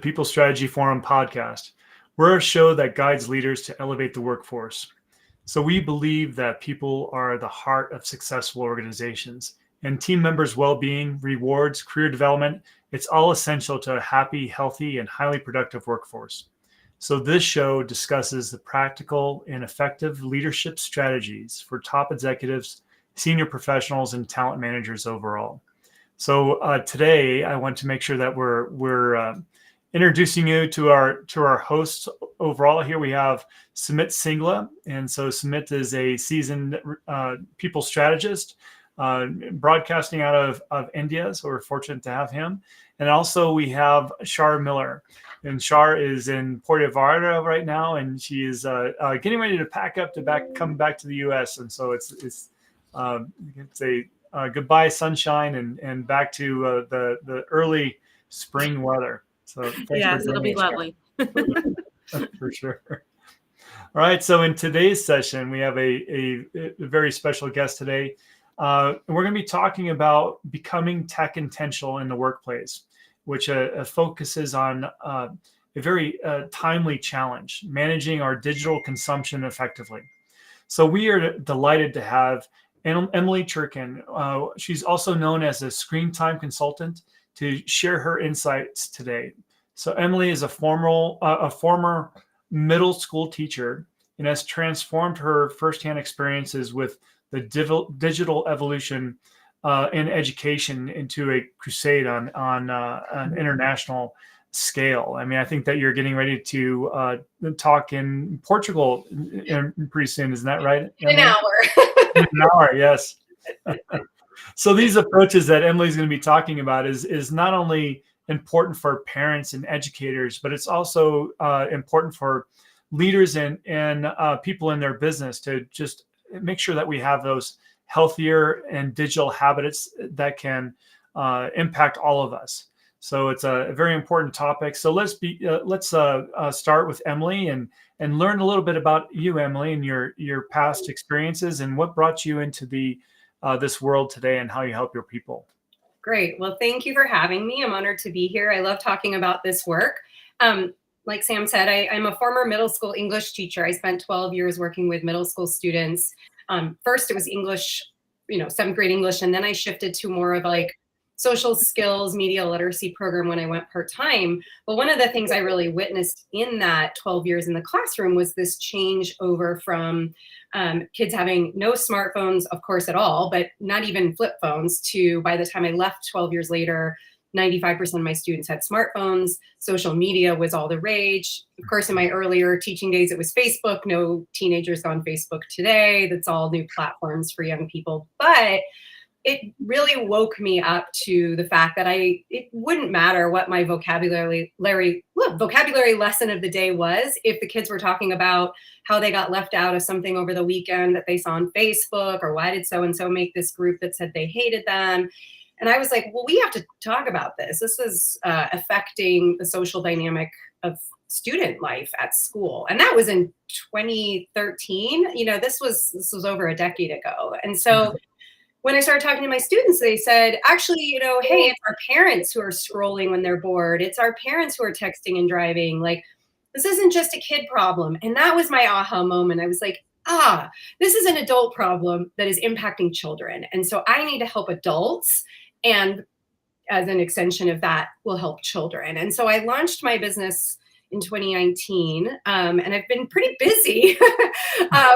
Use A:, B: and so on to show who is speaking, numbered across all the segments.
A: People Strategy Forum podcast. We're a show that guides leaders to elevate the workforce. So we believe that people are the heart of successful organizations, and team members' well-being, rewards, career development, it's all essential to a happy, healthy, and highly productive workforce. So this show discusses the practical and effective leadership strategies for top executives, senior professionals, and talent managers overall. So today, I want to make sure that we're introducing you to our hosts overall. Here we have Sumit Singla, and so Sumit is a seasoned people strategist, broadcasting out of India. So we're fortunate to have him. And also we have Shar Miller, and Shar is in Puerto Vallarta right now, and she is getting ready to pack up to come back to the U.S. And so it's a goodbye sunshine and back to the early spring weather. So
B: yes, it'll be lovely.
A: For sure. All right. So in today's session, we have a very special guest today. We're going to be talking about becoming tech intentional in the workplace, which focuses on a very timely challenge, managing our digital consumption effectively. So we are delighted to have Emily Cherkin. She's also known as a Screentime Consultant, to share her insights today. So Emily is a former middle school teacher and has transformed her firsthand experiences with the digital evolution in education into a crusade on an international scale. I mean, I think that you're getting ready to talk in Portugal pretty soon. Isn't that right?
C: In an hour.
A: In an hour, yes. So these approaches that Emily's going to be talking about is not only important for parents and educators, but it's also important for leaders and people in their business to just make sure that we have those healthier and digital habits that can impact all of us. So it's a very important topic. So let's start with Emily and learn a little bit about you, Emily, and your past experiences and what brought you into this world today and how you help your people.
C: Great. Well, thank you for having me. I'm honored to be here. I love talking about this work. Like Sam said, I'm a former middle school English teacher. I spent 12 years working with middle school students. First, it was English, 7th grade English, and then I shifted to more of like social skills, media literacy program when I went part-time. But one of the things I really witnessed in that 12 years in the classroom was this change over from kids having no smartphones, of course, at all, but not even flip phones, to by the time I left 12 years later, 95% of my students had smartphones. Social media was all the rage. Of course, in my earlier teaching days, it was Facebook. No teenagers on Facebook today. That's all new platforms for young people. But it really woke me up to the fact that it wouldn't matter what my vocabulary lesson of the day was if the kids were talking about how they got left out of something over the weekend that they saw on Facebook, or why did so-and-so make this group that said they hated them. And I was like, well, we have to talk about this. This is affecting the social dynamic of student life at school. And that was in 2013. This was over a decade ago. And so when I started talking to my students, they said, actually, hey, it's our parents who are scrolling when they're bored. It's our parents who are texting and driving. Like, this isn't just a kid problem. And that was my aha moment. I was like, this is an adult problem that is impacting children. And so I need to help adults. And as an extension of that, will help children. And so I launched my business in 2019. And I've been pretty busy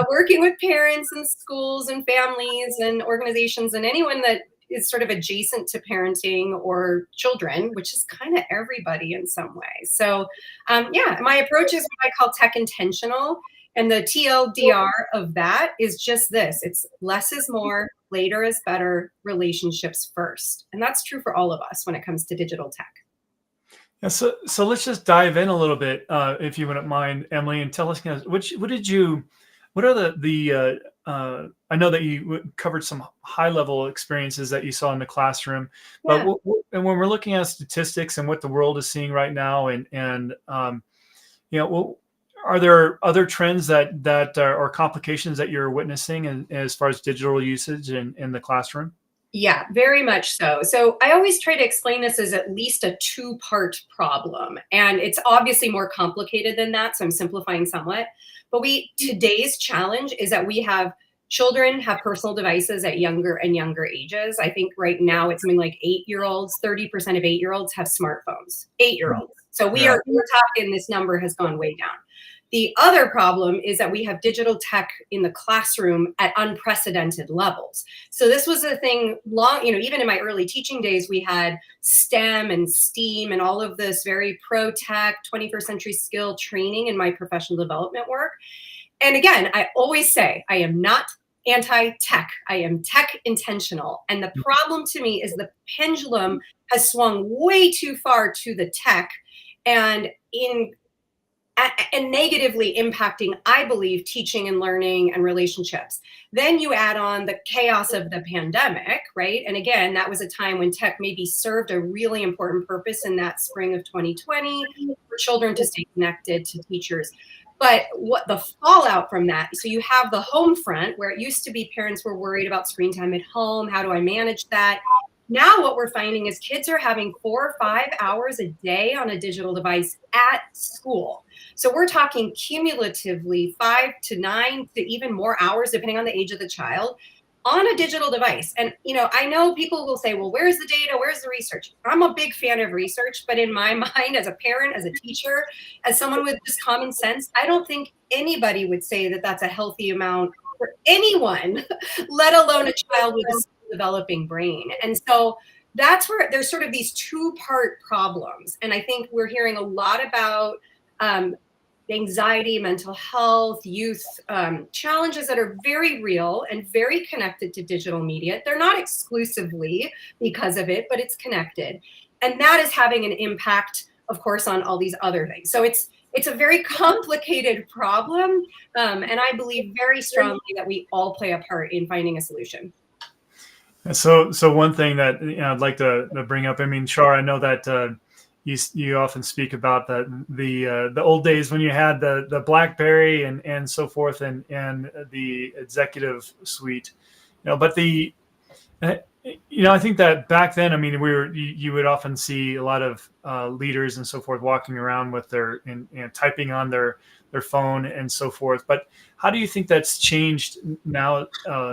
C: working with parents and schools and families and organizations and anyone that is sort of adjacent to parenting or children, which is kind of everybody in some way. So my approach is what I call tech intentional. And the TLDR of that is just this. It's less is more, later is better, relationships first. And that's true for all of us when it comes to digital tech.
A: Yeah, so let's just dive in a little bit, if you wouldn't mind, Emily, and tell us, what are the I know that you covered some high level experiences that you saw in the classroom, but and when we're looking at statistics and what the world is seeing right now, and are there other trends that or complications that you're witnessing as far as digital usage in the classroom?
C: Yeah, very much so. So I always try to explain this as at least a two-part problem. And it's obviously more complicated than that, so I'm simplifying somewhat. But today's challenge is that we have children have personal devices at younger and younger ages. I think right now it's something like 8-year-olds, 30% of 8-year-olds have smartphones. 8-year-olds. So
A: Yeah.
C: we're talking, this number has gone way down. The other problem is that we have digital tech in the classroom at unprecedented levels. So this was a thing long, even in my early teaching days, we had STEM and STEAM and all of this very pro tech, 21st century skill training in my professional development work. And again, I always say I am not anti-tech. I am tech intentional. And the problem to me is the pendulum has swung way too far to the tech and negatively impacting, I believe, teaching and learning and relationships. Then you add on the chaos of the pandemic, right? And again, that was a time when tech maybe served a really important purpose in that spring of 2020 for children to stay connected to teachers. But what the fallout from that, so you have the home front where it used to be parents were worried about screen time at home. How do I manage that? Now what we're finding is kids are having 4 or 5 hours a day on a digital device at school. So we're talking cumulatively 5 to 9 to even more hours, depending on the age of the child, on a digital device. And, I know people will say, well, where's the data? Where's the research? I'm a big fan of research, but in my mind, as a parent, as a teacher, as someone with just common sense, I don't think anybody would say that that's a healthy amount for anyone, let alone a child with a developing brain. And so that's where there's sort of these two-part problems. And I think we're hearing a lot about anxiety, mental health, youth challenges that are very real and very connected to digital media. They're not exclusively because of it, but it's connected. And that is having an impact, of course, on all these other things. So it's a very complicated problem. And I believe very strongly that we all play a part in finding a solution.
A: So one thing that I'd like to bring up. I mean, Shar, I know that you often speak about the old days when you had the BlackBerry and so forth and the executive suite, But I think that back then, I mean, you would often see a lot of leaders and so forth walking around with their typing on their phone and so forth. But how do you think that's changed now,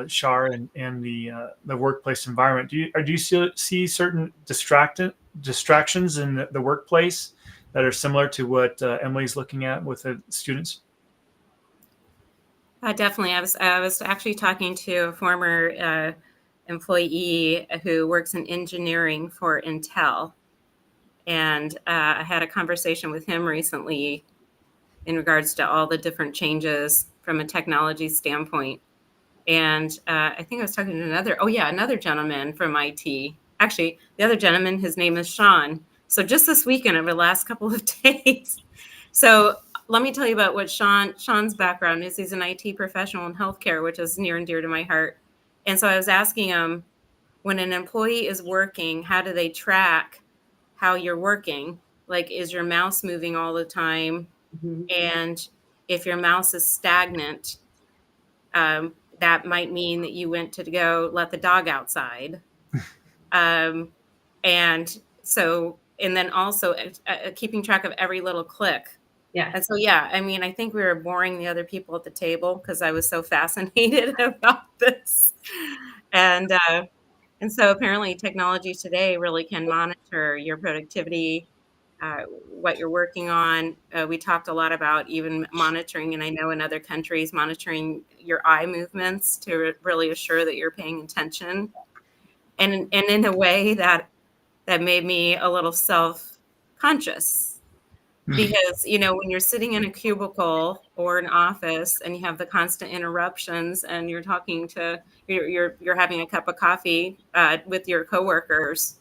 A: Shar, and the workplace environment? Do you see certain distractions in the workplace that are similar to what Emily's looking at with the students?
B: Definitely. I was actually talking to a former employee who works in engineering for Intel. And I had a conversation with him recently in regards to all the different changes from a technology standpoint. And I think I was talking to another gentleman from IT. Actually, the other gentleman, his name is Sean. So just this weekend, over the last couple of days. So let me tell you about what Sean's background is. He's an IT professional in healthcare, which is near and dear to my heart. And so I was asking him, when an employee is working, how do they track how you're working? Like, is your mouse moving all the time?
C: Mm-hmm.
B: And if your mouse is stagnant, that might mean that you went to go let the dog outside. And then also keeping track of every little click.
C: Yeah.
B: And so, I mean, I think we were boring the other people at the table because I was so fascinated about this. And so apparently technology today really can monitor your productivity, what you're working on. We talked a lot about even monitoring, and I know in other countries, monitoring your eye movements to really assure that you're paying attention. And in a way that made me a little self-conscious. Because, when you're sitting in a cubicle or an office and you have the constant interruptions and you're talking to, you're having a cup of coffee with your coworkers,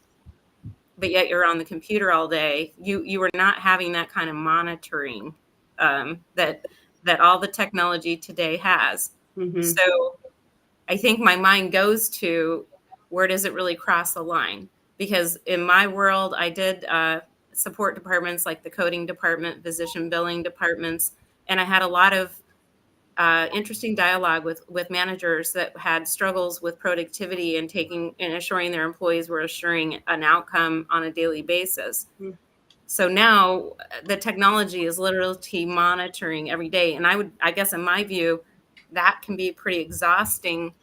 B: but yet you're on the computer all day, you are not having that kind of monitoring that all the technology today has.
C: Mm-hmm.
B: So I think my mind goes to, where does it really cross the line? Because in my world, I did support departments like the coding department, physician billing departments, and I had a lot of interesting dialogue with managers that had struggles with productivity and assuring their employees were assuring an outcome on a daily basis.
C: Mm-hmm.
B: So now the technology is literally monitoring every day. And I guess in my view, that can be pretty exhausting.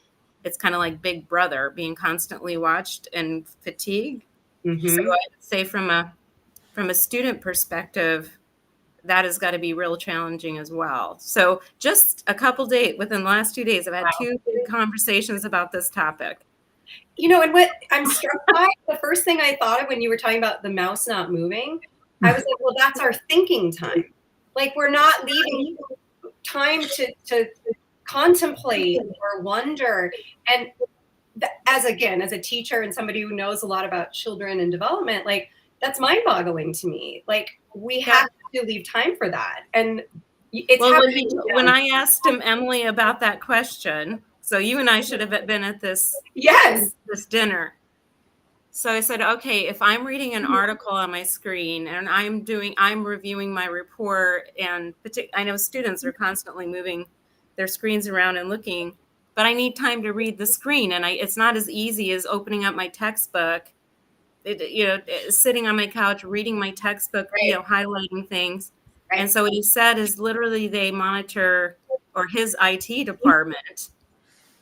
B: It's kind of like Big Brother, being constantly watched and fatigued.
C: Mm-hmm.
B: So I would say from a student perspective, that has got to be real challenging as well. So just a couple days, within the last 2 days, I've had 2 big conversations about this topic.
C: You know, and what I'm struck by, the first thing I thought of when you were talking about the mouse not moving, I was like, well, that's our thinking time. Like, we're not leaving time to contemplate or wonder. And as a teacher and somebody who knows a lot about children and development, like, that's mind-boggling to me. Like, we have to leave time for that. And it's
B: when I asked him, Emily, about that question, so you and I should have been at this this dinner. So I said, okay, if I'm reading an article on my screen and I'm reviewing my report, and I know students are constantly moving their screens around and looking, but I need time to read the screen, and it's not as easy as opening up my textbook, sitting on my couch, reading my textbook, highlighting things. Right. And so what he said is literally they monitor, or his IT department.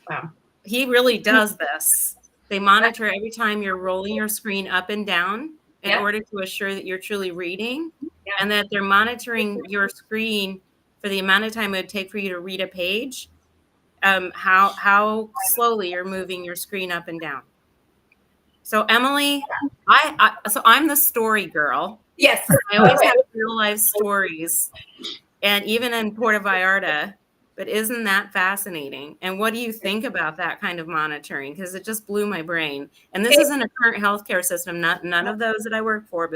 C: Wow.
B: He really does this. They monitor every time you're rolling your screen up and down in order to assure that you're truly reading, and that they're monitoring your screen for the amount of time it would take for you to read a page, how slowly you're moving your screen up and down. So Emily, so I'm the story girl.
C: Yes.
B: I always have real life stories, and even in Puerto Vallarta. But isn't that fascinating? And what do you think about that kind of monitoring? Because it just blew my brain. And this isn't a current healthcare system, none of those that I work for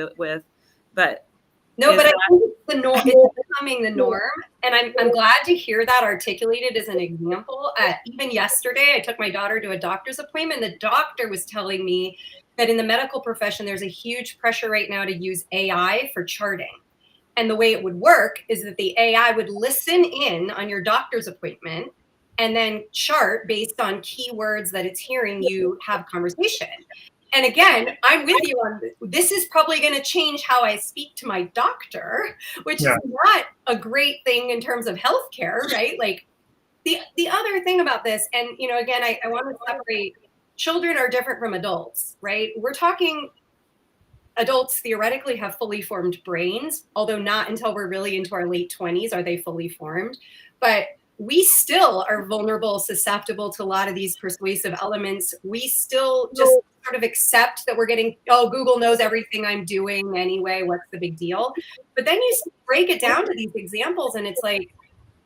B: but
C: no, but I think it's the norm. It's becoming the norm, and I'm glad to hear that articulated as an example. Even yesterday, I took my daughter to a doctor's appointment. The doctor was telling me that in the medical profession, there's a huge pressure right now to use AI for charting. And the way it would work is that the AI would listen in on your doctor's appointment and then chart based on keywords that it's hearing you have conversation. And again, I'm with you on this. This is probably going to change how I speak to my doctor, which is not a great thing in terms of healthcare, right? Like the other thing about this, and again, I want to separate, children are different from adults, right? We're talking adults theoretically have fully formed brains, although not until we're really into our late 20s are they fully formed. But we still are vulnerable, susceptible to a lot of these persuasive elements. We still just sort of accept that we're getting, Google knows everything I'm doing anyway, what's the big deal? But then you break it down to these examples and it's like,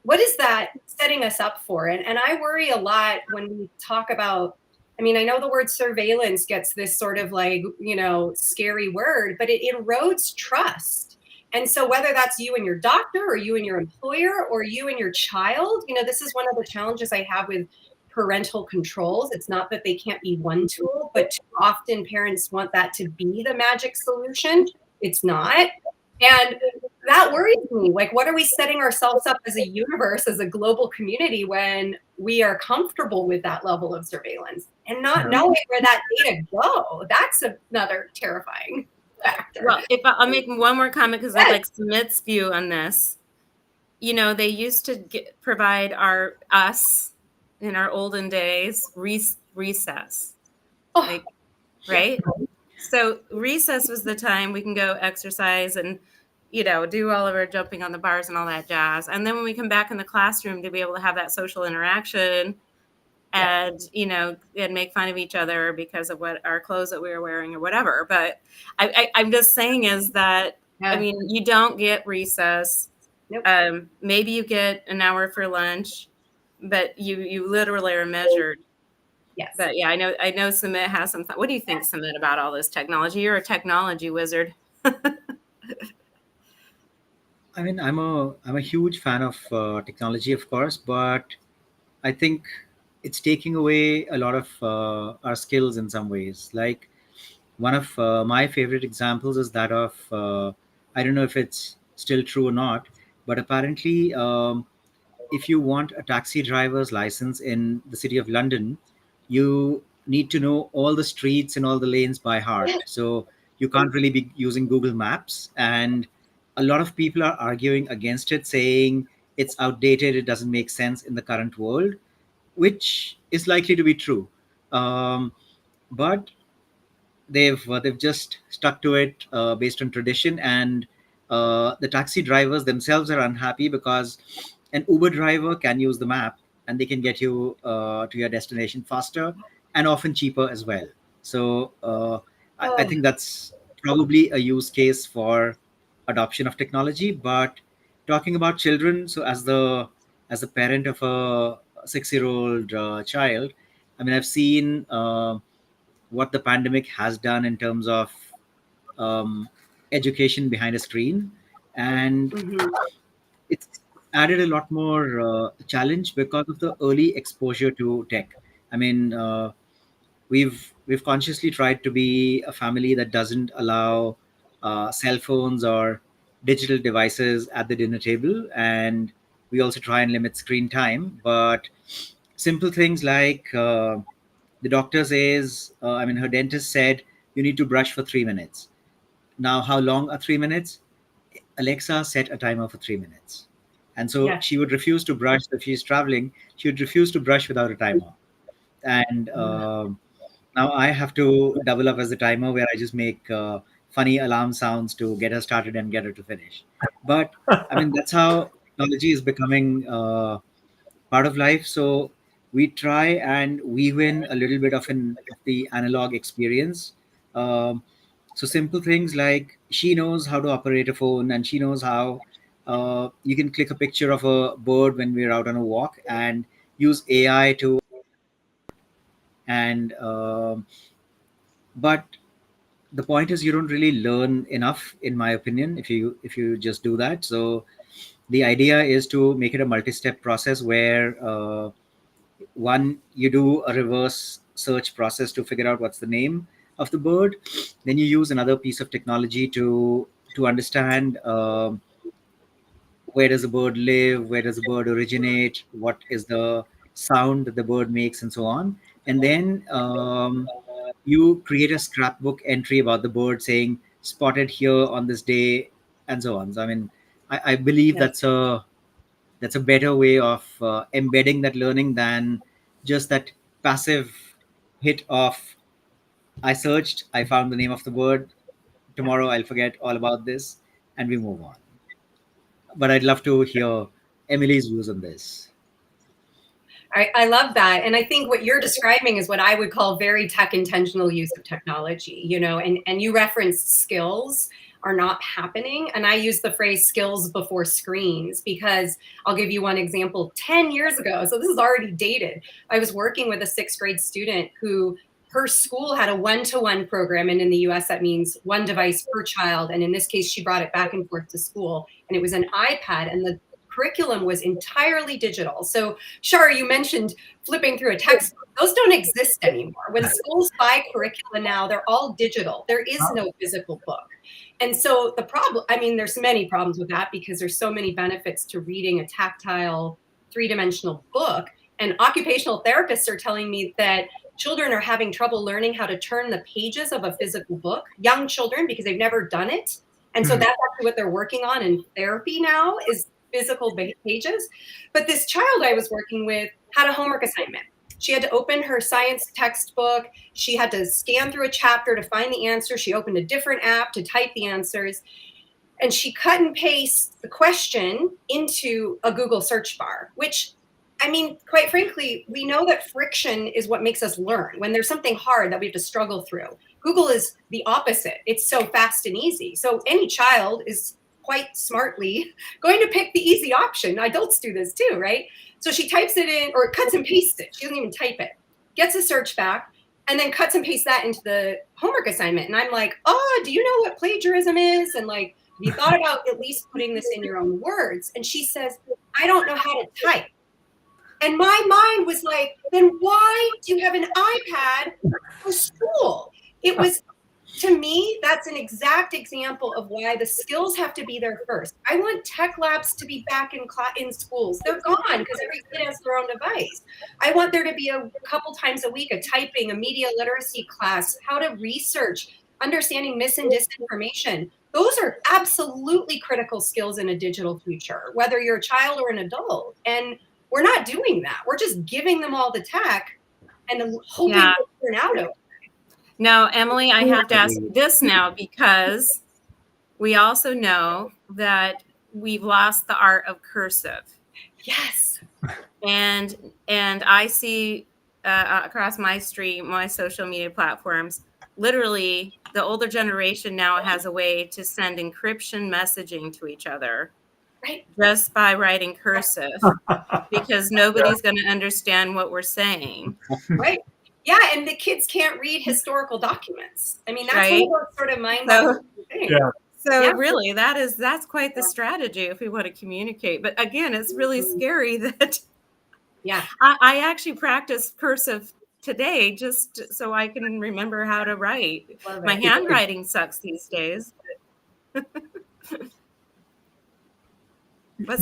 C: what is that setting us up for? And I worry a lot when we talk about, I know the word surveillance gets this sort of like, scary word, but it erodes trust. And so whether that's you and your doctor or you and your employer or you and your child, this is one of the challenges I have with parental controls. It's not that they can't be one tool, but too often parents want that to be the magic solution. It's not. And that worries me. Like, what are we setting ourselves up as a universe, as a global community, when we are comfortable with that level of surveillance and not knowing where that data go? That's another terrifying factor.
B: Well, if I'll make one more comment, because I like Sumit's view on this. They used to provide us in our olden days recess, right? So recess was the time we can go exercise and do all of our jumping on the bars and all that jazz. And then when we come back in the classroom to be able to have that social interaction and, and make fun of each other because of what our clothes that we were wearing or whatever. But I'm just saying is that, you don't get recess.
C: Nope.
B: Maybe you get an hour for lunch, but you literally are measured.
C: Yes.
B: But I know Sumit has some. What do you think, Sumit, about all this technology? You're a technology wizard.
D: I'm a huge fan of technology, of course, but I think it's taking away a lot of our skills in some ways. Like one of my favorite examples is that of I don't know if it's still true or not, but apparently if you want a taxi driver's license in the city of London, you need to know all the streets and all the lanes by heart. So you can't really be using Google Maps. And a lot of people are arguing against it, saying it's outdated, it doesn't make sense in the current world, which is likely to be true. But they've just stuck to it based on tradition, and the taxi drivers themselves are unhappy because an Uber driver can use the map and they can get you to your destination faster and often cheaper as well. So I
C: Oh,
D: think that's probably a use case for adoption of technology. But talking about children, so as the parent of a 6-year-old child, I mean, I've seen what the pandemic has done in terms of um, education behind a screen, and
C: mhm.
D: it's added a lot more challenge because of the early exposure to tech. I mean, we've consciously tried to be a family that doesn't allow cell phones or digital devices at the dinner table, and we also try and limit screen time. But simple things like the doctor says, I mean, her dentist said you need to brush for 3 minutes. Now, how long are 3 minutes? Alexa set a timer for 3 minutes. And so
C: Yes.
D: she would refuse to brush. If she's traveling, she would refuse to brush without a timer. And now I have to double up as the timer, where I just make funny alarm sounds to get her started and get her to finish. But I mean, that's how technology is becoming part of life. So we try and weave in a little bit of the analog experience. Um, so simple things like she knows how to operate a phone, and she knows how you can click a picture of a bird when we're out on a walk and use AI to and but the point is you don't really learn enough, in my opinion, if you just do that. So the idea is to make it a multi-step process where one, you do a reverse search process to figure out what's the name of the bird. Then you use another piece of technology to understand where does the bird live, where does the bird originate, what is the sound that the bird makes, and so on. And then you create a scrapbook entry about the bird saying spotted here on this day, and so on. So I mean, I believe
C: Yes.
D: that's a better way of embedding that learning than just that passive hit of I searched, I found the name of the bird, tomorrow I'll forget all about this, and we move on. But I'd love to hear Emily's views on this.
C: I love that. And I think what you're describing is what I would call very tech intentional use of technology, and you referenced skills are not happening. And I use the phrase skills before screens because I'll give you one example. 10 years ago, so this is already dated, I was working with a 6th grade student who her school had a one-to-one program. And in the US, that means one device per child. And in this case, she brought it back and forth to school. And it was an iPad. And the curriculum was entirely digital. So, Shar, you mentioned flipping through a textbook. Those don't exist anymore. When schools buy curricula now, they're all digital. There is no physical book. And so the problem, I mean, there's many problems with that because there's so many benefits to reading a tactile, three-dimensional book. And occupational therapists are telling me that children are having trouble learning how to turn the pages of a physical book, young children, because they've never done it. And so that's actually what they're working on in therapy now is physical pages. But this child I was working with had a homework assignment. She had to open her science textbook. She had to scan through a chapter to find the answer. She opened a different app to type the answers. And she cut and paste the question into a Google search bar, which, I mean, quite frankly, we know that friction is what makes us learn. When there's something hard that we have to struggle through, Google is the opposite. It's so fast and easy. So any child is quite smartly going to pick the easy option. Adults do this too, right? So she types it in or cuts and pastes it. She doesn't even type it, gets a search back, and then cuts and pastes that into the homework assignment. And I'm like, oh, do you know what plagiarism is? And like, have you thought about at least putting this in your own words? And she says, I don't know how to type. And my mind was like, then why do you have an iPad for school? It was To me, that's an exact example of why the skills have to be there first. I want tech labs to be back in schools. They're gone because every kid has their own device. I want there to be a couple times a week a typing, a media literacy class, how to research, understanding mis and disinformation. Those are absolutely critical skills in a digital future, whether you're a child or an adult. And we're not doing that. We're just giving them all the tech and hoping
B: Yeah.
C: they turn out okay.
B: Now, Emily, I have to ask this now, because we also know that we've lost the art of cursive.
C: Yes.
B: And I see across my stream, my social media platforms, literally the older generation now has a way to send encryption messaging to each other,
C: right,
B: just by writing cursive, because nobody's going to understand what we're saying.
C: Right. Yeah, and the kids can't read historical documents. I mean, that's
B: right?
C: one of those sort of mind-boggling things.
A: Yeah.
B: So
C: Yeah.
B: really, that's quite the strategy if we want to communicate. But again, it's really scary that
C: Yeah.
B: I actually practice cursive today just so I can remember how to write. My handwriting sucks these days.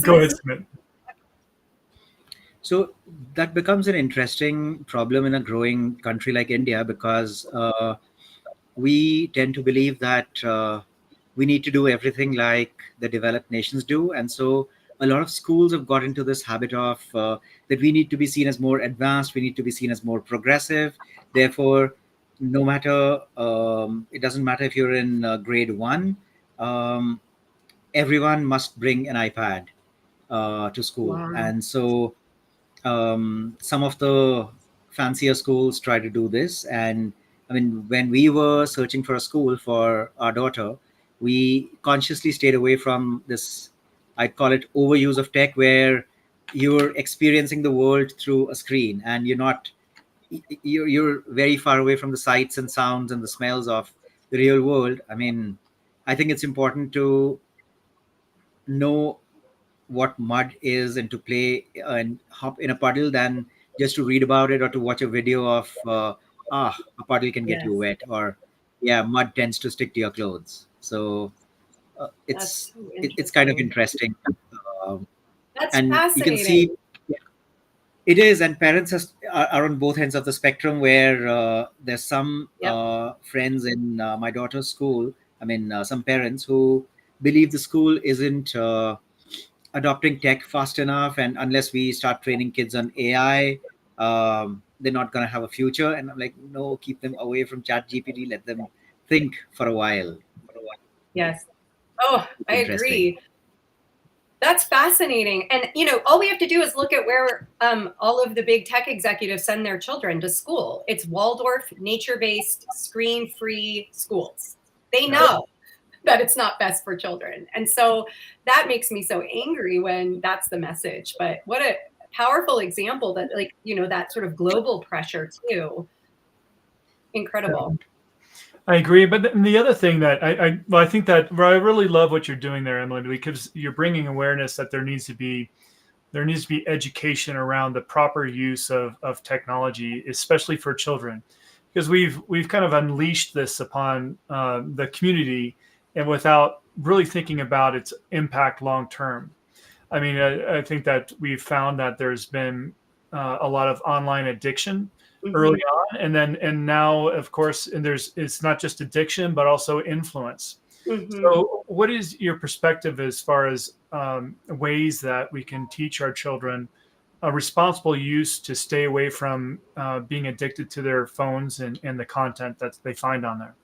A: Go ahead, Smith.
D: So that becomes an interesting problem in a growing country like India, because we tend to believe that we need to do everything like the developed nations do. And so a lot of schools have got into this habit of that we need to be seen as more advanced, we need to be seen as more progressive. Therefore, no matter, it doesn't matter if you're in grade 1, everyone must bring an iPad to school.
C: Wow.
D: And so some of the fancier schools try to do this. And I mean, when we were searching for a school for our daughter, we consciously stayed away from this, I'd call it overuse of tech, where you're experiencing the world through a screen and you're very far away from the sights and sounds and the smells of the real world. I mean, I think it's important to know what mud is and to play and hop in a puddle than just to read about it or to watch a video of a puddle can get you
C: Yes.
D: wet, or mud tends to stick to your clothes. So
C: That's so
D: it's kind of interesting.
C: That's
D: And you
C: fascinating.
D: can see it is, and parents are on both ends of the spectrum, where there's some friends in my daughter's school, I mean some parents who believe the school isn't adopting tech fast enough, and unless we start training kids on AI, they're not going to have a future. And I'm like, no, keep them away from ChatGPT, let them think for a while.
C: Yes. Oh, I agree. That's fascinating. And, all we have to do is look at where all of the big tech executives send their children to school. It's Waldorf, nature-based, screen-free schools. They know that it's not best for children. And so that makes me so angry when that's the message. But what a powerful example that, that sort of global pressure too. Incredible.
A: I agree. But the other thing that I think that I really love what you're doing there, Emily, because you're bringing awareness that there needs to be education around the proper use of technology, especially for children, because we've kind of unleashed this upon the community, and without really thinking about its impact long term. I mean, I think that we've found that there's been a lot of online addiction early on, and now, of course, and it's not just addiction but also influence. So what is your perspective as far as ways that we can teach our children a responsible use to stay away from being addicted to their phones and the content that they find on there?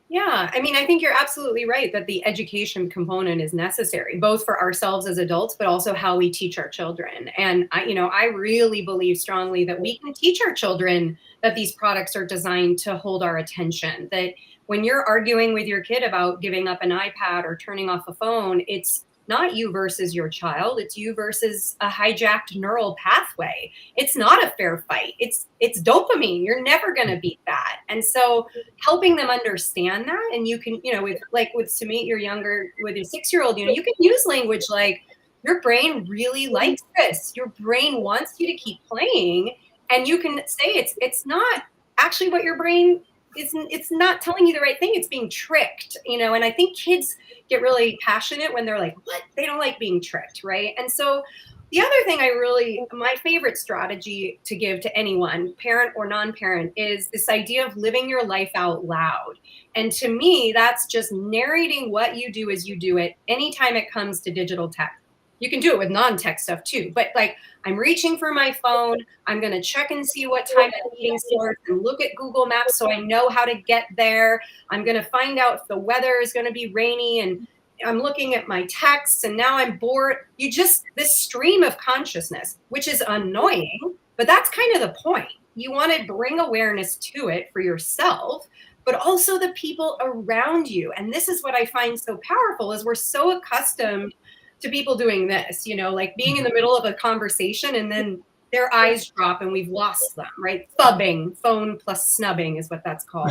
C: Yeah, I mean, I think you're absolutely right that the education component is necessary, both for ourselves as adults, but also how we teach our children. And I really believe strongly that we can teach our children that these products are designed to hold our attention. That when you're arguing with your kid about giving up an iPad or turning off a phone, it's not you versus your child. It's you versus a hijacked neural pathway. It's not a fair fight. It's dopamine. You're never going to beat that. And so helping them understand that, and you can, with Sumit, your 6-year-old, you can use language like, your brain really likes this. Your brain wants you to keep playing. And you can say it's not actually what your brain it's not telling you the right thing. It's being tricked, and I think kids get really passionate when they're like, what? They don't like being tricked, right? And so the other thing my favorite strategy to give to anyone, parent or non-parent, is this idea of living your life out loud. And to me, that's just narrating what you do as you do it anytime it comes to digital tech. You can do it with non-tech stuff too, but like, I'm reaching for my phone. I'm going to check and see what time the meeting starts and look at Google Maps so I know how to get there. I'm going to find out if the weather is going to be rainy, and I'm looking at my texts and now I'm bored. This stream of consciousness, which is annoying, but that's kind of the point. You want to bring awareness to it for yourself, but also the people around you. And this is what I find so powerful, is we're so accustomed to people doing this, like being in the middle of a conversation and then their eyes drop and we've lost them, right? Phubbing, phone plus snubbing is what that's called.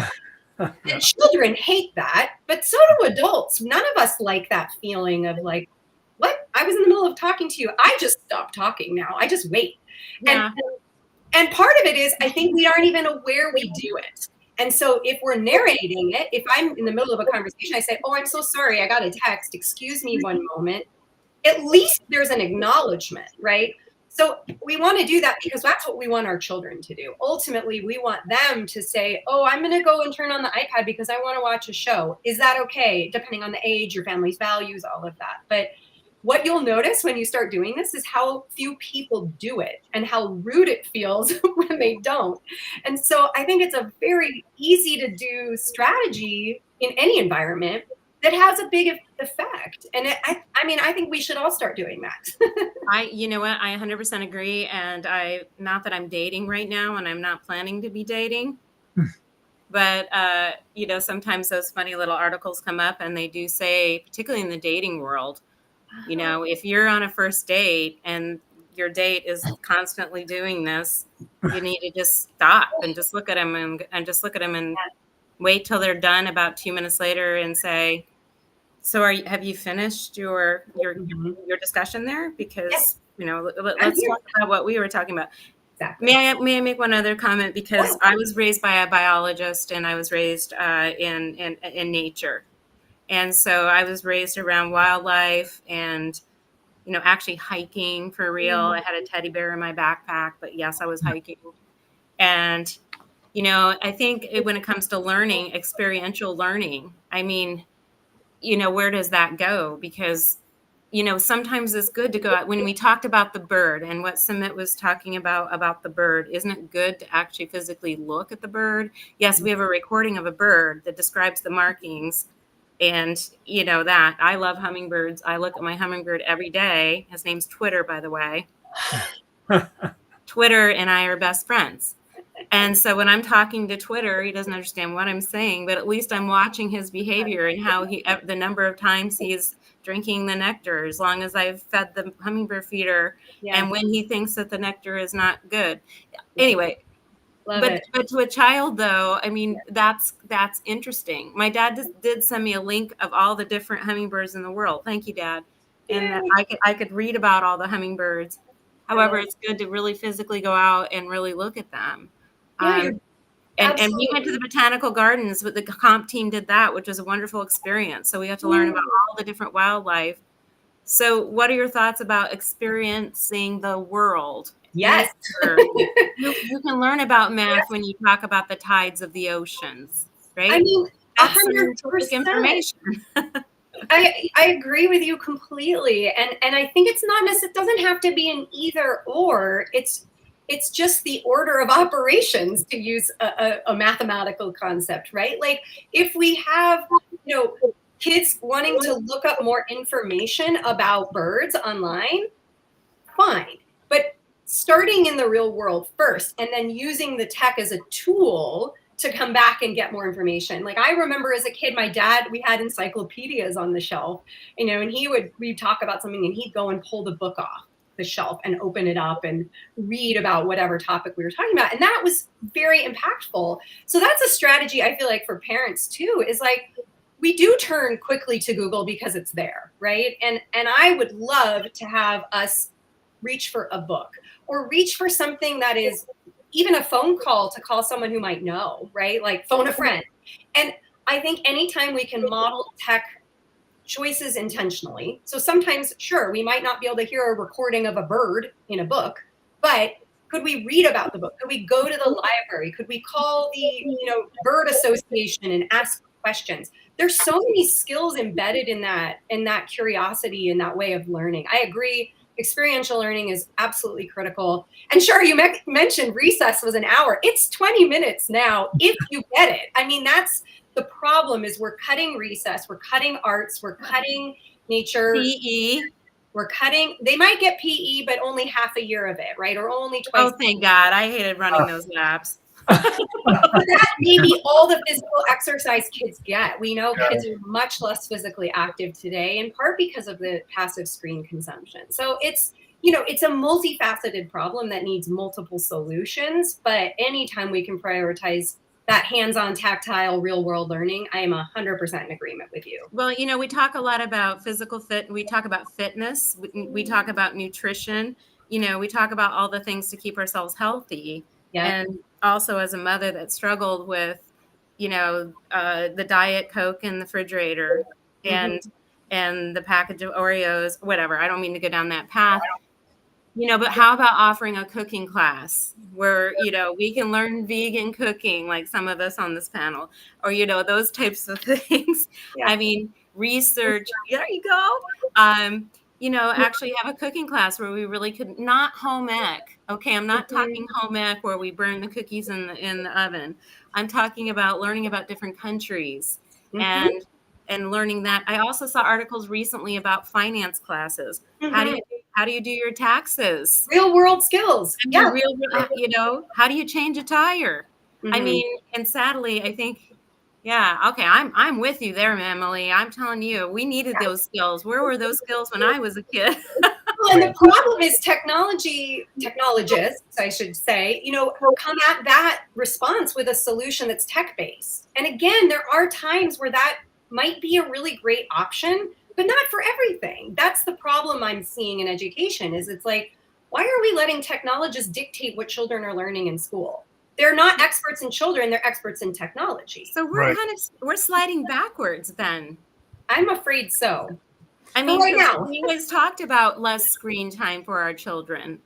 C: And children hate that, but so do adults. None of us like that feeling of like, what? I was in the middle of talking to you. I just stopped talking now. I just wait.
B: Yeah.
C: And part of it is, I think we aren't even aware we do it. And so if we're narrating it, if I'm in the middle of a conversation, I say, oh, I'm so sorry. I got a text. Excuse me one moment. At least there's an acknowledgement, right? So we want to do that because that's what we want our children to do. Ultimately, we want them to say, oh, I'm going to go and turn on the iPad because I want to watch a show. Is that okay? Depending on the age, your family's values, all of that. But what you'll notice when you start doing this is how few people do it and how rude it feels when they don't. And so I think it's a very easy to do strategy in any environment that has a big effect. And I think we should all start doing that.
B: You know what? I 100% agree. And not that I'm dating right now and I'm not planning to be dating, but, sometimes those funny little articles come up and they do say, particularly in the dating world, if you're on a first date and your date is constantly doing this, you need to just stop and just look at them and wait till they're done about 2 minutes later and say, so have you finished your discussion there? Because, let's talk about what we were talking about.
C: Exactly.
B: May I make one other comment? Because I was raised by a biologist and I was raised in nature. And so I was raised around wildlife and, actually hiking for real. I had a teddy bear in my backpack, but yes, I was hiking. And, I think when it comes to learning, experiential learning, I mean, where does that go? Because, sometimes it's good to go out. When we talked about the bird and what Sumit was talking about the bird, isn't it good to actually physically look at the bird? Yes, we have a recording of a bird that describes the markings. And that I love hummingbirds. I look at my hummingbird every day. His name's Twitter, by the way. Twitter and I are best friends. And so when I'm talking to Twitter, he doesn't understand what I'm saying, but at least I'm watching his behavior and how the number of times he's drinking the nectar, as long as I've fed the hummingbird feeder, and when he thinks that the nectar is not good. Anyway. But to a child, though, I mean, that's interesting. My dad did send me a link of all the different hummingbirds in the world. Thank you, Dad. And I could read about all the hummingbirds. However, it's good to really physically go out and really look at them. And we went to the botanical gardens, but the comp team did that, which was a wonderful experience. So we got to learn about all the different wildlife. So what are your thoughts about experiencing the world?
C: Yes.
B: You can learn about math when you talk about the tides of the oceans, right?
C: I mean,
B: that's
C: 100%
B: information.
C: I agree with you completely. And I think it's not necessarily, it doesn't have to be an either or. It's just the order of operations, to use a mathematical concept, right? Like if we have, kids wanting to look up more information about birds online, fine. But starting in the real world first and then using the tech as a tool to come back and get more information. Like I remember as a kid, my dad, we had encyclopedias on the shelf, and we'd talk about something and he'd go and pull the book off the shelf and open it up and read about whatever topic we were talking about. And that was very impactful. So that's a strategy I feel like for parents too, is like, we do turn quickly to Google because it's there, right? And I would love to have us reach for a book or reach for something that is even a phone call to call someone who might know, right? Like phone a friend. And I think anytime we can model tech choices intentionally. So sometimes, sure, we might not be able to hear a recording of a bird in a book, but could we read about the book? Could we go to the library? Could we call the bird association and ask questions? There's so many skills embedded in that curiosity, in that way of learning. I agree. Experiential learning is absolutely critical. And sure, you mentioned recess was an hour. It's 20 minutes now, if you get it. I mean, that's the problem, is we're cutting recess, we're cutting arts, we're cutting nature.
B: PE.
C: We're cutting, they might get PE, but only half a year of it, right? Or only twice.
B: Oh, thank God. I hated running those laps.
C: But that may be all the physical exercise kids get. We know kids are much less physically active today, in part because of the passive screen consumption. So it's, it's a multifaceted problem that needs multiple solutions. But anytime we can prioritize that hands-on, tactile, real-world learning, I am 100% in agreement with you.
B: Well, we talk a lot about physical fit. We talk about fitness. We talk about nutrition. We talk about all the things to keep ourselves healthy.
C: Yeah.
B: And also, as a mother that struggled with, the Diet Coke in the refrigerator and the package of Oreos, whatever. I don't mean to go down that path. But how about offering a cooking class where, we can learn vegan cooking, like some of us on this panel, or, those types of things.
C: Yeah.
B: I mean, research, there you go. Actually have a cooking class where we really could, not home ec. Okay. I'm not talking home ec where we burn the cookies in the oven. I'm talking about learning about different countries and learning that. I also saw articles recently about finance classes. How do you do your taxes?
C: Real world skills. Yeah.
B: How do you change a tire? I mean, and sadly, I think, I'm with you there, Emily. I'm telling you, we needed those skills. Where were those skills when I was a kid?
C: Well, and the problem is technologists, I should say, come at that response with a solution that's tech-based. And again, there are times where that might be a really great option, but not for everything. That's the problem I'm seeing in education, is it's like, why are we letting technologists dictate what children are learning in school? They're not experts in children, they're experts in technology.
B: So we're sliding backwards then.
C: I'm afraid so.
B: I mean,
C: right now,
B: we always talked about less screen time for our children.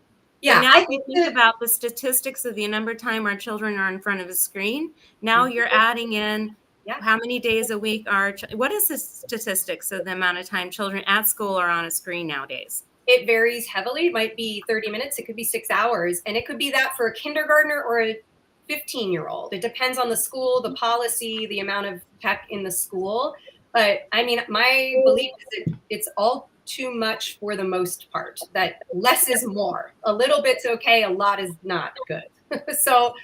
C: Yeah.
B: But now if you think about the statistics of the number of time our children are in front of a screen, now you're adding in how many days a week what is the statistics of the amount of time children at school are on a screen nowadays?
C: It varies heavily. It might be 30 minutes. It could be 6 hours. And it could be that for a kindergartner or a 15-year-old. It depends on the school, the policy, the amount of tech in the school. But I mean, my belief is that it's all too much for the most part, that less is more. A little bit's okay. A lot is not good. So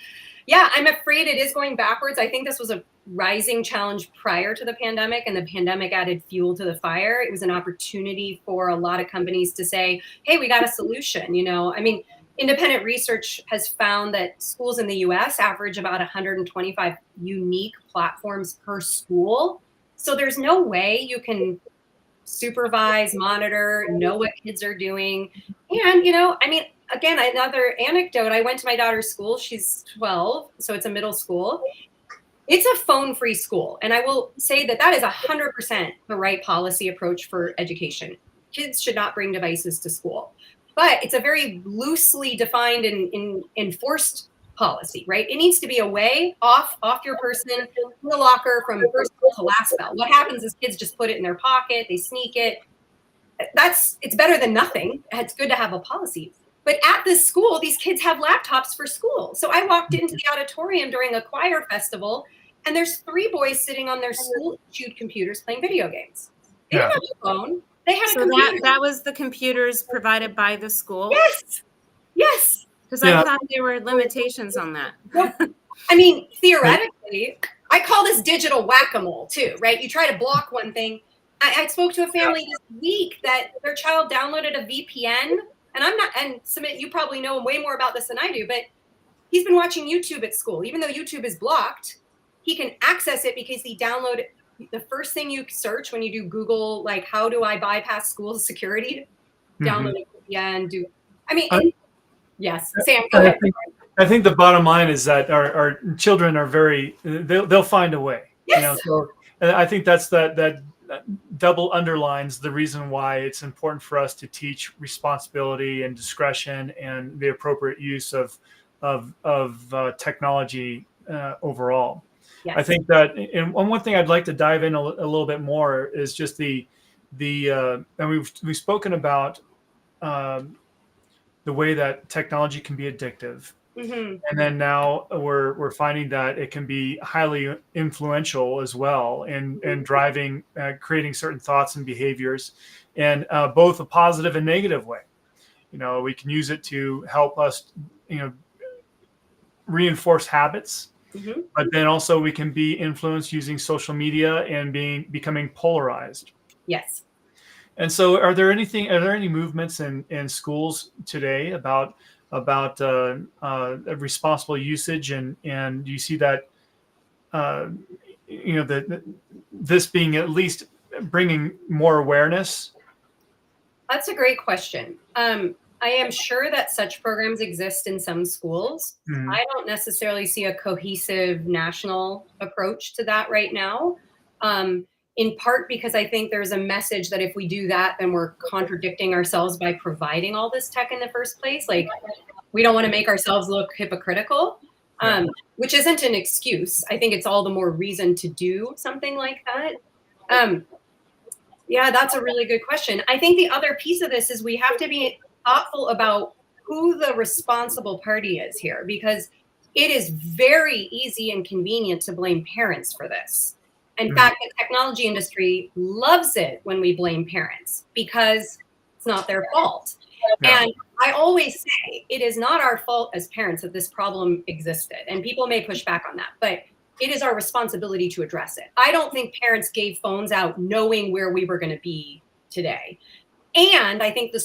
C: yeah, I'm afraid it is going backwards. I think this was a rising challenge prior to the pandemic, and the pandemic added fuel to the fire. It was an opportunity for a lot of companies to say, hey, we got a solution. I mean, independent research has found that schools in the US average about 125 unique platforms per school. So there's no way you can supervise, monitor, know what kids are doing. And, I mean, again, another anecdote, I went to my daughter's school. She's 12, so it's a middle school. It's a phone-free school. And I will say that is 100% the right policy approach for education. Kids should not bring devices to school. But it's a very loosely defined and enforced policy, right? It needs to be away, off your person, in the locker from first bell to last bell. What happens is kids just put it in their pocket, they sneak it. It's better than nothing. It's good to have a policy. But at this school, these kids have laptops for school. So I walked into the auditorium during a choir festival, and there's 3 boys sitting on their school-issued computers playing video games. They didn't have a phone. They had a computer.
B: That was the computers provided by the school?
C: Yes.
B: Because I thought there were limitations on that.
C: I mean, theoretically, I call this digital whack-a-mole too, right? You try to block one thing. I spoke to a family this week that their child downloaded a VPN, and Sumit, you probably know way more about this than I do, but he's been watching YouTube at school. Even though YouTube is blocked, he can access it because he downloaded. The first thing you search when you do Google, like, how do I bypass school security? Download a VPN. Yes, Sam, go ahead.
A: I think the bottom line is that our children are they'll find a way.
C: Yes.
A: So and I think that double underlines the reason why it's important for us to teach responsibility and discretion and the appropriate use of technology overall.
C: Yes.
A: I think that, and one thing I'd like to dive in a little bit more is just and we've spoken about the way that technology can be addictive.
C: Mm-hmm.
A: And then now we're finding that it can be highly influential as well in driving, creating certain thoughts and behaviors, and both a positive and negative way. We can use it to help us, reinforce habits,
C: Mm-hmm.
A: but then also we can be influenced using social media and becoming polarized.
C: Yes.
A: And so, are there any movements in schools today about responsible usage, and do you see that this being at least bringing more awareness?
C: That's a great question. I am sure that such programs exist in some schools.
A: Mhm.
C: I don't necessarily see a cohesive national approach to that right now. In part because I think there's a message that if we do that, then we're contradicting ourselves by providing all this tech in the first place. Like, we don't want to make ourselves look hypocritical, which isn't an excuse. I think it's all the more reason to do something like that. Yeah, that's a really good question. I think the other piece of this is we have to be thoughtful about who the responsible party is here, because it is very easy and convenient to blame parents for this. In fact, the technology industry loves it when we blame parents because it's not their fault.
A: Yeah.
C: And I always say it is not our fault as parents that this problem existed. And people may push back on that, but it is our responsibility to address it. I don't think parents gave phones out knowing where we were going to be today. And I think the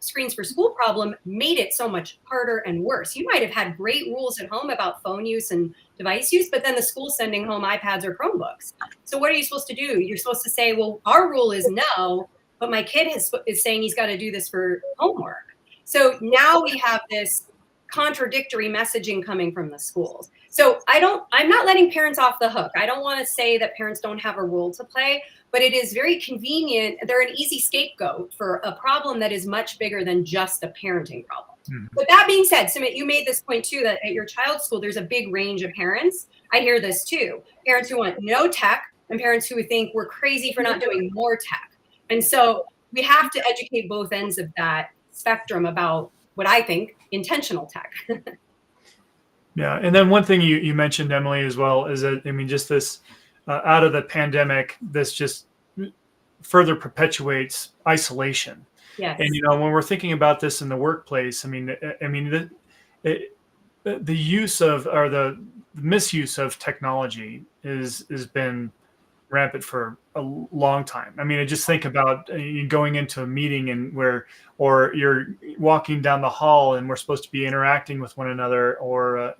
C: Screens for School problem made it so much harder and worse. You might have had great rules at home about phone use and device use, but then the school's sending home iPads or Chromebooks. So what are you supposed to do? You're supposed to say, well, our rule is no, but my kid is saying he's got to do this for homework. So now we have this contradictory messaging coming from the schools. So I'm not letting parents off the hook. I don't want to say that parents don't have a role to play, but it is very convenient. They're an easy scapegoat for a problem that is much bigger than just a parenting problem. Mm-hmm. But that being said, Sumit, you made this point too, that at your child's school, there's a big range of parents. I hear this too. Parents who want no tech and parents who think we're crazy for not doing more tech. And so we have to educate both ends of that spectrum about what I think intentional tech.
A: Yeah. And then one thing you mentioned, Emily, as well, is that, just this out of the pandemic, this just further perpetuates isolation.
C: Yes.
A: And, when we're thinking about this in the workplace, the use of, or the misuse of technology has been rampant for a long time. I just think about going into a meeting or you're walking down the hall and we're supposed to be interacting with one another, or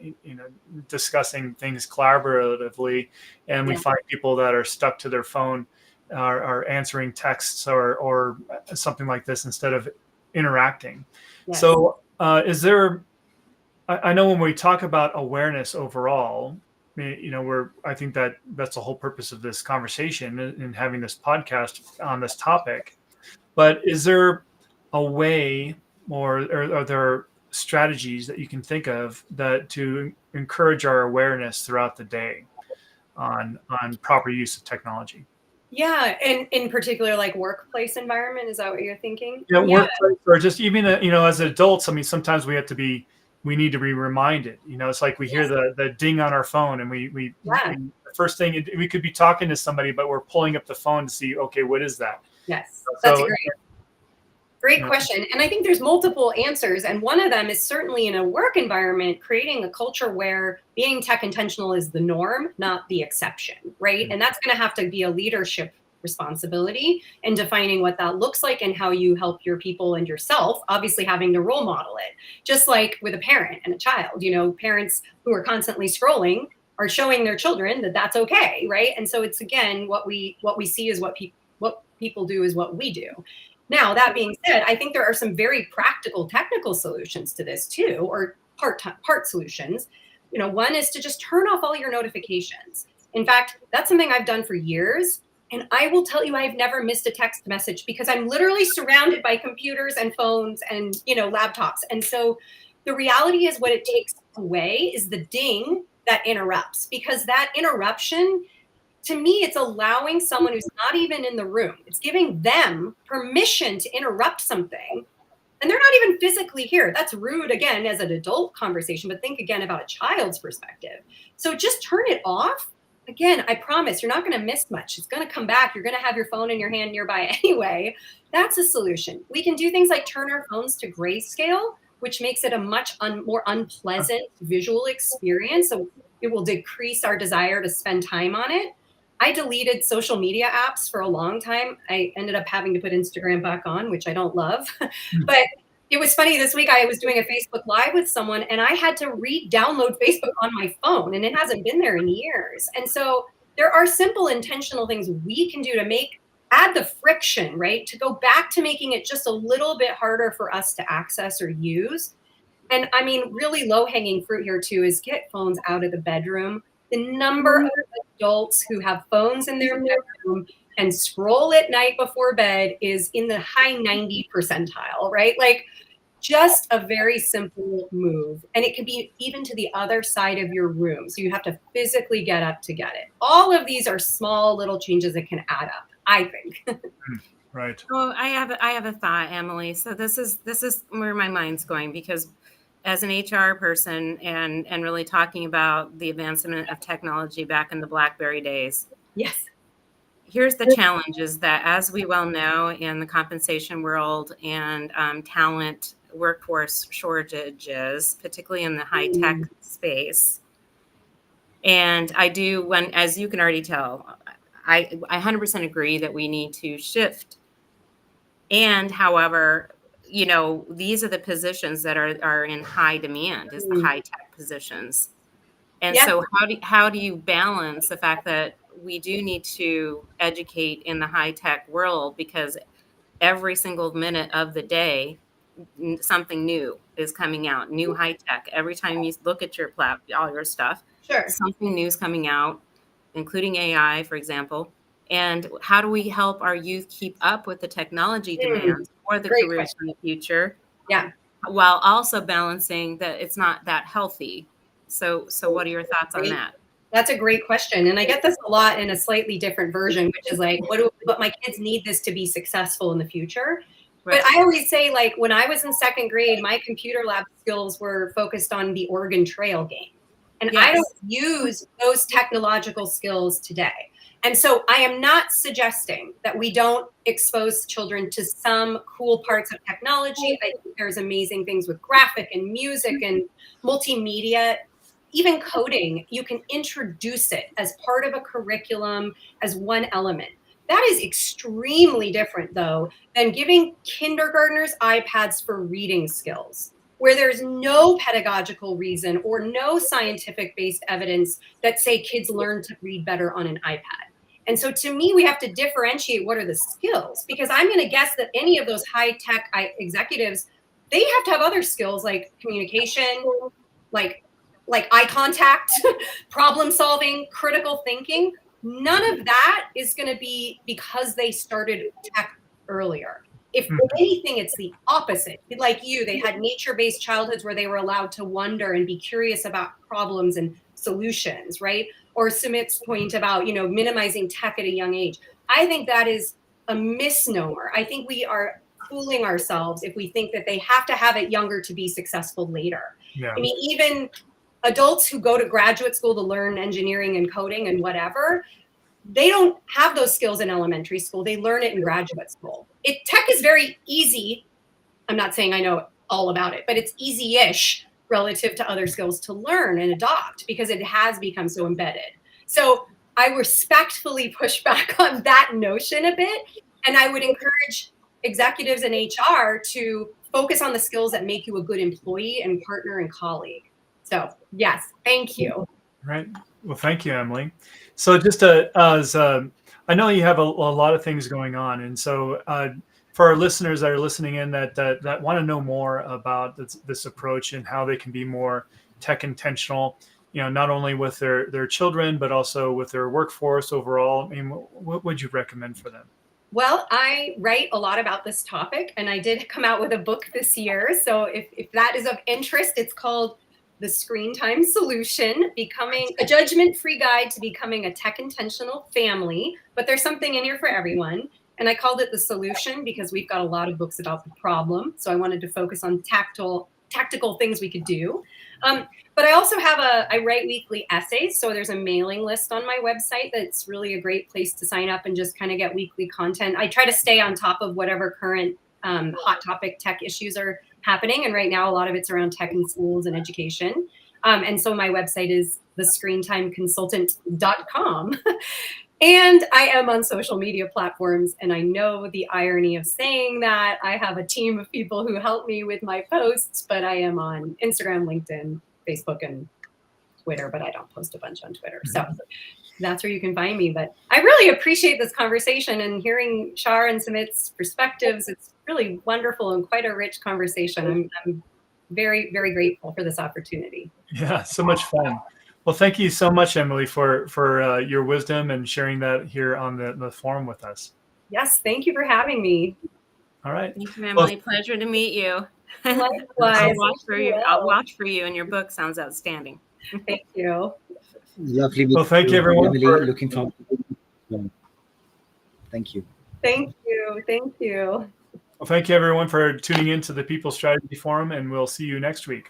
A: discussing things collaboratively, and we find people that are stuck to their phone, are answering texts or something like this instead of interacting. Yes. So I know when we talk about awareness overall, I think that's the whole purpose of this conversation and having this podcast on this topic. But is there a way, or are there strategies that you can think of that to encourage our awareness throughout the day on proper use of technology?
C: Yeah, and in particular, like workplace environment, is that what you're thinking?
A: Yeah, workplace, or just even as adults. Sometimes we need to be reminded. It's like we hear the ding on our phone, and we the first thing, we could be talking to somebody, but we're pulling up the phone to see, okay, what is that?
C: Yes, that's great question. And I think there's multiple answers. And one of them is certainly in a work environment, creating a culture where being tech intentional is the norm, not the exception, right? Mm-hmm. And that's going to have to be a leadership responsibility in defining what that looks like and how you help your people and yourself, obviously having to role model it. Just like with a parent and a child, parents who are constantly scrolling are showing their children that that's okay, right? And so it's, again, what we see is what people do is what we do. Now, that being said, I think there are some very practical technical solutions to this too, or part solutions. One is to just turn off all your notifications. In fact, that's something I've done for years. And I will tell you, I've never missed a text message because I'm literally surrounded by computers and phones and, laptops. And so the reality is what it takes away is the ding that interrupts, because that interruption, to me, it's allowing someone who's not even in the room. It's giving them permission to interrupt something. And they're not even physically here. That's rude, again, as an adult conversation, but think again about a child's perspective. So just turn it off. Again, I promise you're not going to miss much. It's going to come back. You're going to have your phone in your hand nearby anyway. That's a solution. We can do things like turn our phones to grayscale, which makes it a much more unpleasant visual experience. So it will decrease our desire to spend time on it. I deleted social media apps for a long time. I ended up having to put Instagram back on, which I don't love. But it was funny, this week I was doing a Facebook Live with someone and I had to re-download Facebook on my phone, and it hasn't been there in years. And so there are simple intentional things we can do to add the friction, right? To go back to making it just a little bit harder for us to access or use. And I mean, really low-hanging fruit here too is get phones out of the bedroom. The number of adults who have phones in their bedroom and scroll at night before bed is in the high 90 percentile, right? Like, just a very simple move. And it can be even to the other side of your room. So you have to physically get up to get it. All of these are small little changes that can add up, I think.
A: Right.
B: Well, I have a thought, Emily. So this is where my mind's going, because as an HR person and really talking about the advancement of technology back in the BlackBerry days.
C: Yes.
B: Here's the challenge is that, as we well know, in the compensation world and talent workforce shortages, particularly in the high tech space. And as you can already tell, I 100% agree that we need to shift. And however, these are the positions that are in high demand, is the high tech positions. And so how do you balance the fact that we do need to educate in the high tech world, because every single minute of the day, something new is coming out, new high tech. Every time you look at all your stuff,
C: Sure.
B: Something new is coming out, including AI, for example. And how do we help our youth keep up with the technology demands for the careers in the future?
C: Yeah.
B: While also balancing that it's not that healthy. So what are your thoughts on that?
C: That's a great question. And I get this a lot in a slightly different version, which is like, but my kids need this to be successful in the future. Right. But I always say, like, when I was in second grade, my computer lab skills were focused on the Oregon Trail game. And I don't use those technological skills today. And so I am not suggesting that we don't expose children to some cool parts of technology. I think there's amazing things with graphic and music and multimedia. Even coding, you can introduce it as part of a curriculum, as one element. That is extremely different, though, than giving kindergartners iPads for reading skills, where there's no pedagogical reason or no scientific-based evidence that say kids learn to read better on an iPad. And so to me, we have to differentiate what are the skills, because I'm going to guess that any of those high-tech executives, they have to have other skills like communication, like eye contact, problem solving, critical thinking. None of that is going to be because they started tech earlier. If anything, it's the opposite. Like you, they had nature-based childhoods where they were allowed to wonder and be curious about problems and solutions, right? Or Sumit's point about, minimizing tech at a young age. I think that is a misnomer. I think we are fooling ourselves if we think that they have to have it younger to be successful later. Yeah. I mean, even adults who go to graduate school to learn engineering and coding and whatever, they don't have those skills in elementary school. They learn it in graduate school. Tech is very easy. I'm not saying I know all about it, but it's easy-ish relative to other skills to learn and adopt because it has become so embedded. So I respectfully push back on that notion a bit. And I would encourage executives in HR to focus on the skills that make you a good employee and partner and colleague. So yes, thank you.
A: Right. Well, thank you, Emily. So just as I know you have a lot of things going on, and so for our listeners that are listening in that want to know more about this approach and how they can be more tech intentional, not only with their children, but also with their workforce overall, I mean, what would you recommend for them?
C: Well, I write a lot about this topic, and I did come out with a book this year. So if that is of interest, it's called The Screentime Solution, Becoming a Judgment-Free Guide to Becoming a Tech Intentional Family. But there's something in here for everyone. And I called it The Solution because we've got a lot of books about the problem. So I wanted to focus on tactical things we could do. But I also have I write weekly essays. So there's a mailing list on my website that's really a great place to sign up and just kind of get weekly content. I try to stay on top of whatever current hot topic tech issues are happening. And right now, a lot of it's around tech in schools and education. And so my website is thescreentimeconsultant.com. And I am on social media platforms. And I know the irony of saying that. I have a team of people who help me with my posts, but I am on Instagram, LinkedIn, Facebook, and Twitter, but I don't post a bunch on Twitter. So that's where you can find me. But I really appreciate this conversation and hearing Shar and Sumit's perspectives. It's really wonderful and quite a rich conversation. I'm very, very grateful for this opportunity.
A: Yeah, so much fun. Well, thank you so much, Emily, for your wisdom and sharing that here on the forum with us.
C: Yes, thank you for having me.
A: All right.
B: Thank you, Emily. Pleasure to meet you.
C: Likewise.
B: I'll watch for you, and your book sounds outstanding.
C: Thank you.
D: Lovely.
A: Well, thank you, everyone.
D: Emily, looking forward to it. Thank you.
C: Thank you. Thank you.
A: Well, thank you, everyone, for tuning in to the People Strategy Forum, and we'll see you next week.